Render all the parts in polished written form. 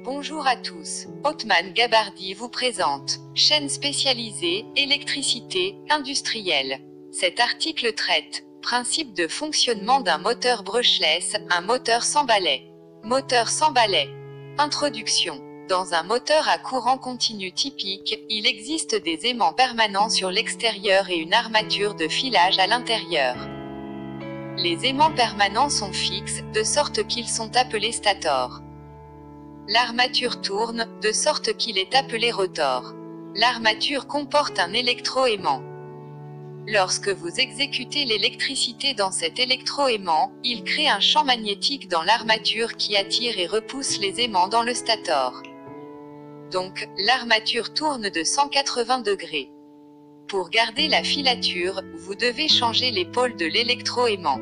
Bonjour à tous, Othman Gabardi vous présente, chaîne spécialisée, électricité, industrielle. Cet article traite, principe de fonctionnement d'un moteur brushless, un moteur sans balai. Moteur sans balai. Introduction. Dans un moteur à courant continu typique, il existe des aimants permanents sur l'extérieur et une armature de filage à l'intérieur. Les aimants permanents sont fixes, de sorte qu'ils sont appelés stators. L'armature tourne, de sorte qu'il est appelé rotor. L'armature comporte un électroaimant. Lorsque vous exécutez l'électricité dans cet électroaimant, il crée un champ magnétique dans l'armature qui attire et repousse les aimants dans le stator. Donc, l'armature tourne de 180 degrés. Pour garder la filature, vous devez changer les pôles de l'électroaimant.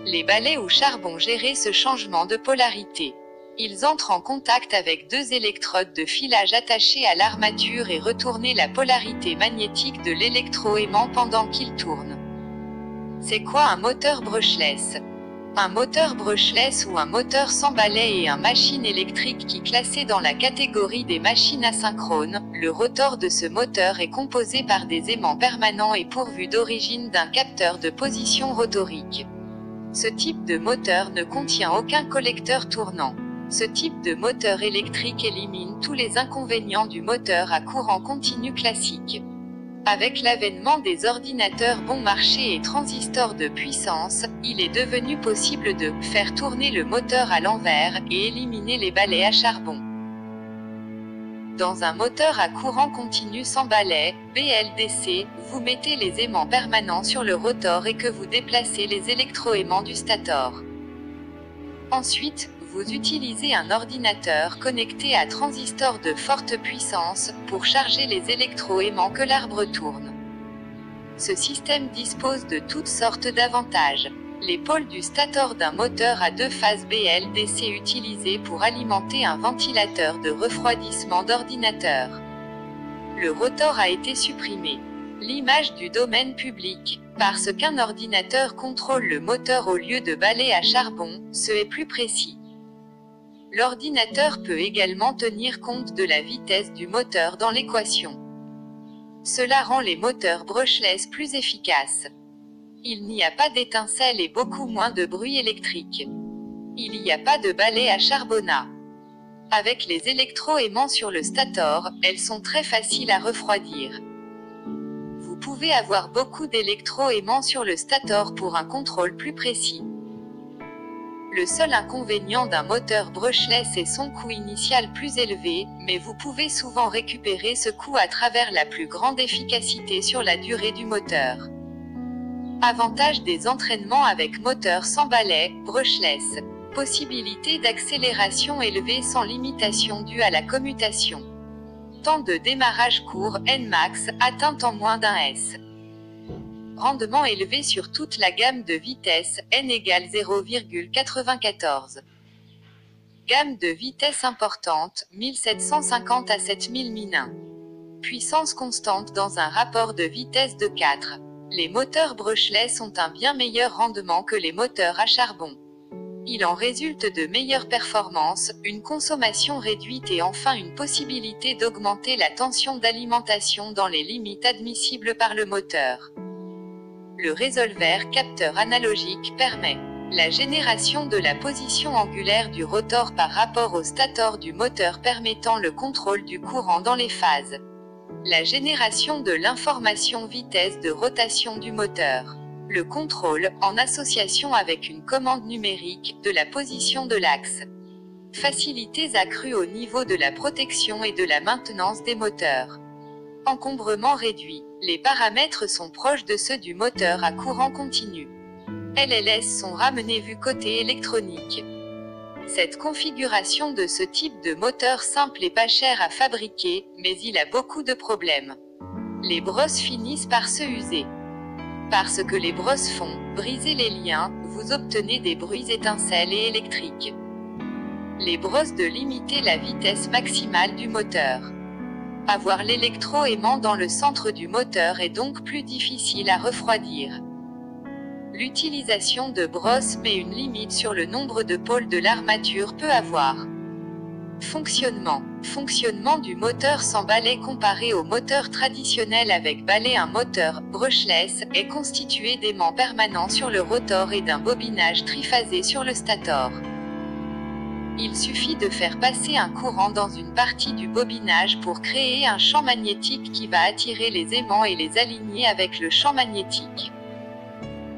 Les balais ou charbons gèrent ce changement de polarité. Ils entrent en contact avec deux électrodes de filage attachées à l'armature et retournent la polarité magnétique de l'électroaimant pendant qu'il tourne. C'est quoi un moteur brushless? Un moteur brushless ou un moteur sans balai est une machine électrique qui est classée dans la catégorie des machines asynchrones. Le rotor de ce moteur est composé par des aimants permanents et pourvu d'origine d'un capteur de position rotorique. Ce type de moteur ne contient aucun collecteur tournant. Ce type de moteur électrique élimine tous les inconvénients du moteur à courant continu classique. Avec l'avènement des ordinateurs bon marché et transistors de puissance, il est devenu possible de faire tourner le moteur à l'envers et éliminer les balais à charbon. Dans un moteur à courant continu sans balai, BLDC, vous mettez les aimants permanents sur le rotor et que vous déplacez les électroaimants du stator. Ensuite, vous utilisez un ordinateur connecté à transistor de forte puissance pour charger les électroaimants que l'arbre tourne. Ce système dispose de toutes sortes d'avantages. Les pôles du stator d'un moteur à deux phases BLDC utilisés pour alimenter un ventilateur de refroidissement d'ordinateur. Le rotor a été supprimé. L'image du domaine public, parce qu'un ordinateur contrôle le moteur au lieu de balais à charbon, ce est plus précis. L'ordinateur peut également tenir compte de la vitesse du moteur dans l'équation. Cela rend les moteurs brushless plus efficaces. Il n'y a pas d'étincelles et beaucoup moins de bruit électrique. Il n'y a pas de balai à charbonnat. Avec les électroaimants sur le stator, elles sont très faciles à refroidir. Vous pouvez avoir beaucoup d'électroaimants sur le stator pour un contrôle plus précis. Le seul inconvénient d'un moteur brushless est son coût initial plus élevé, mais vous pouvez souvent récupérer ce coût à travers la plus grande efficacité sur la durée du moteur. Avantage des entraînements avec moteur sans balai, brushless. Possibilité d'accélération élevée sans limitation due à la commutation. Temps de démarrage court, Nmax, atteint en moins d'un s. Rendement élevé sur toute la gamme de vitesse, N égale 0,94. Gamme de vitesse importante, 1750 à 7000 min. Puissance constante dans un rapport de vitesse de 4. Les moteurs brushless ont un bien meilleur rendement que les moteurs à charbon. Il en résulte de meilleures performances, une consommation réduite et enfin une possibilité d'augmenter la tension d'alimentation dans les limites admissibles par le moteur. Le résolveur capteur analogique permet la génération de la position angulaire du rotor par rapport au stator du moteur permettant le contrôle du courant dans les phases. La génération de l'information vitesse de rotation du moteur. Le contrôle, en association avec une commande numérique, de la position de l'axe. Facilités accrues au niveau de la protection et de la maintenance des moteurs. Encombrement réduit. Les paramètres sont proches de ceux du moteur à courant continu. LLS sont ramenés vu côté électronique. Cette configuration de ce type de moteur simple est pas cher à fabriquer, mais il a beaucoup de problèmes. Les brosses finissent par se user. Parce que les brosses font briser les liens, vous obtenez des bruits étincelles et électriques. Les brosses de limiter la vitesse maximale du moteur. Avoir l'électroaimant dans le centre du moteur est donc plus difficile à refroidir. L'utilisation de brosses met une limite sur le nombre de pôles de l'armature peut avoir. Fonctionnement. Fonctionnement du moteur sans balai comparé au moteur traditionnel avec balai. Un moteur brushless est constitué d'aimants permanents sur le rotor et d'un bobinage triphasé sur le stator. Il suffit de faire passer un courant dans une partie du bobinage pour créer un champ magnétique qui va attirer les aimants et les aligner avec le champ magnétique.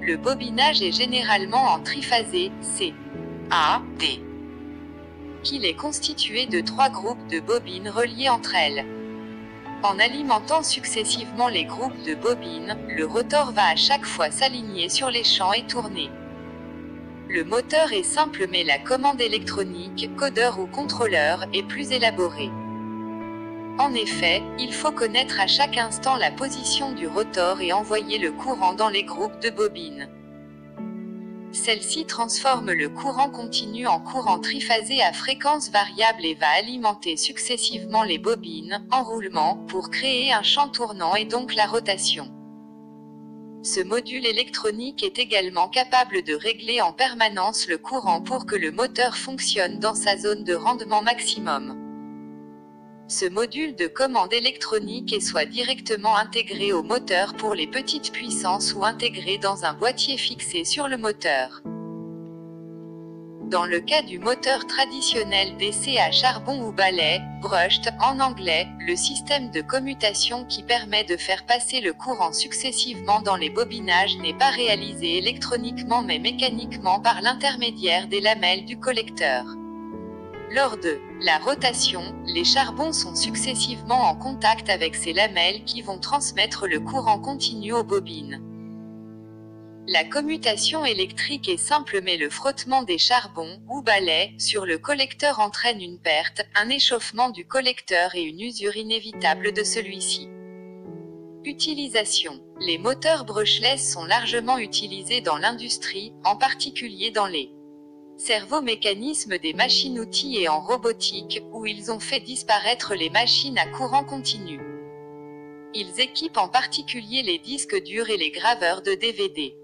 Le bobinage est généralement en triphasé, C, A, D, qu'il est constitué de 3 groupes de bobines reliées entre elles. En alimentant successivement les groupes de bobines, le rotor va à chaque fois s'aligner sur les champs et tourner. Le moteur est simple mais la commande électronique, codeur ou contrôleur, est plus élaborée. En effet, il faut connaître à chaque instant la position du rotor et envoyer le courant dans les groupes de bobines. Celle-ci transforme le courant continu en courant triphasé à fréquence variable et va alimenter successivement les bobines, en roulement, pour créer un champ tournant et donc la rotation. Ce module électronique est également capable de régler en permanence le courant pour que le moteur fonctionne dans sa zone de rendement maximum. Ce module de commande électronique est soit directement intégré au moteur pour les petites puissances ou intégré dans un boîtier fixé sur le moteur. Dans le cas du moteur traditionnel d'essai à charbon ou balai, brushed en anglais, le système de commutation qui permet de faire passer le courant successivement dans les bobinages n'est pas réalisé électroniquement mais mécaniquement par l'intermédiaire des lamelles du collecteur. Lors de la rotation, les charbons sont successivement en contact avec ces lamelles qui vont transmettre le courant continu aux bobines. La commutation électrique est simple mais le frottement des charbons, ou balais, sur le collecteur entraîne une perte, un échauffement du collecteur et une usure inévitable de celui-ci. Utilisation. Les moteurs brushless sont largement utilisés dans l'industrie, en particulier dans les servomécanismes des machines-outils et en robotique, où ils ont fait disparaître les machines à courant continu. Ils équipent en particulier les disques durs et les graveurs de DVD.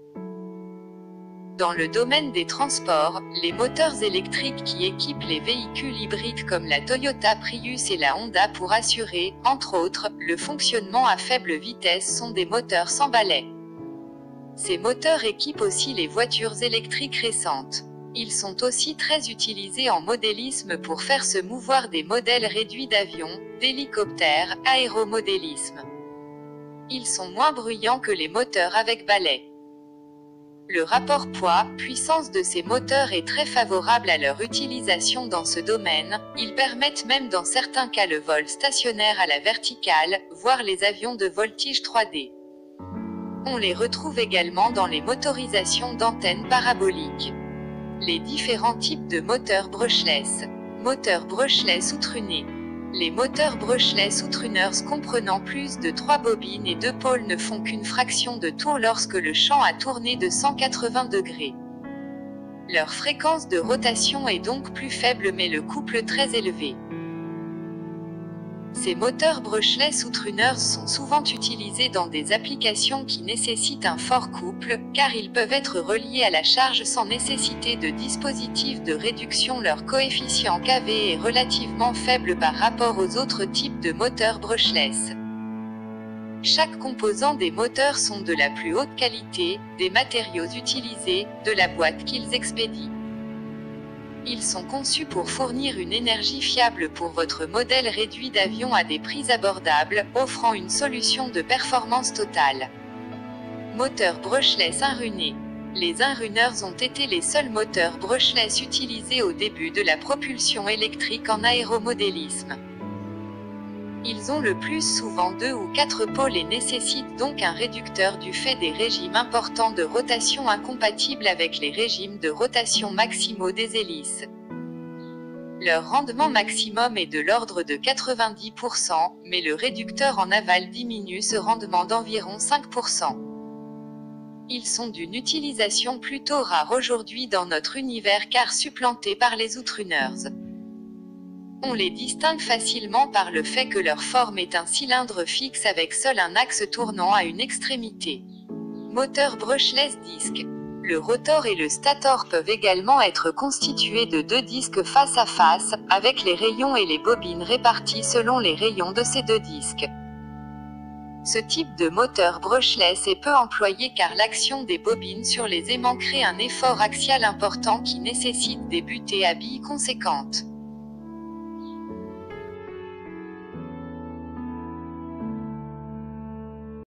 Dans le domaine des transports, les moteurs électriques qui équipent les véhicules hybrides comme la Toyota Prius et la Honda pour assurer, entre autres, le fonctionnement à faible vitesse sont des moteurs sans balai. Ces moteurs équipent aussi les voitures électriques récentes. Ils sont aussi très utilisés en modélisme pour faire se mouvoir des modèles réduits d'avions, d'hélicoptères, aéromodélisme. Ils sont moins bruyants que les moteurs avec balai. Le rapport poids-puissance de ces moteurs est très favorable à leur utilisation dans ce domaine, ils permettent même dans certains cas le vol stationnaire à la verticale, voire les avions de voltige 3D. On les retrouve également dans les motorisations d'antennes paraboliques. Les différents types de moteurs brushless. Moteur brushless ou truné. Les moteurs brushless ou tuners comprenant plus de 3 bobines et 2 pôles ne font qu'une fraction de tour lorsque le champ a tourné de 180 degrés. Leur fréquence de rotation est donc plus faible mais le couple très élevé. Ces moteurs brushless ou tuners sont souvent utilisés dans des applications qui nécessitent un fort couple, car ils peuvent être reliés à la charge sans nécessité de dispositif de réduction. Leur coefficient kV est relativement faible par rapport aux autres types de moteurs brushless. Chaque composant des moteurs sont de la plus haute qualité, des matériaux utilisés, de la boîte qu'ils expédient. Ils sont conçus pour fournir une énergie fiable pour votre modèle réduit d'avion à des prix abordables, offrant une solution de performance totale. Moteur brushless inruné. Les inrunners ont été les seuls moteurs brushless utilisés au début de la propulsion électrique en aéromodélisme. Ils ont le plus souvent 2 ou 4 pôles et nécessitent donc un réducteur du fait des régimes importants de rotation incompatibles avec les régimes de rotation maximaux des hélices. Leur rendement maximum est de l'ordre de 90%, mais le réducteur en aval diminue ce rendement d'environ 5%. Ils sont d'une utilisation plutôt rare aujourd'hui dans notre univers car supplantés par les outruners. On les distingue facilement par le fait que leur forme est un cylindre fixe avec seul un axe tournant à une extrémité. Moteur brushless disque. Le rotor et le stator peuvent également être constitués de deux disques face à face, avec les rayons et les bobines répartis selon les rayons de ces deux disques. Ce type de moteur brushless est peu employé car l'action des bobines sur les aimants crée un effort axial important qui nécessite des butées à billes conséquentes.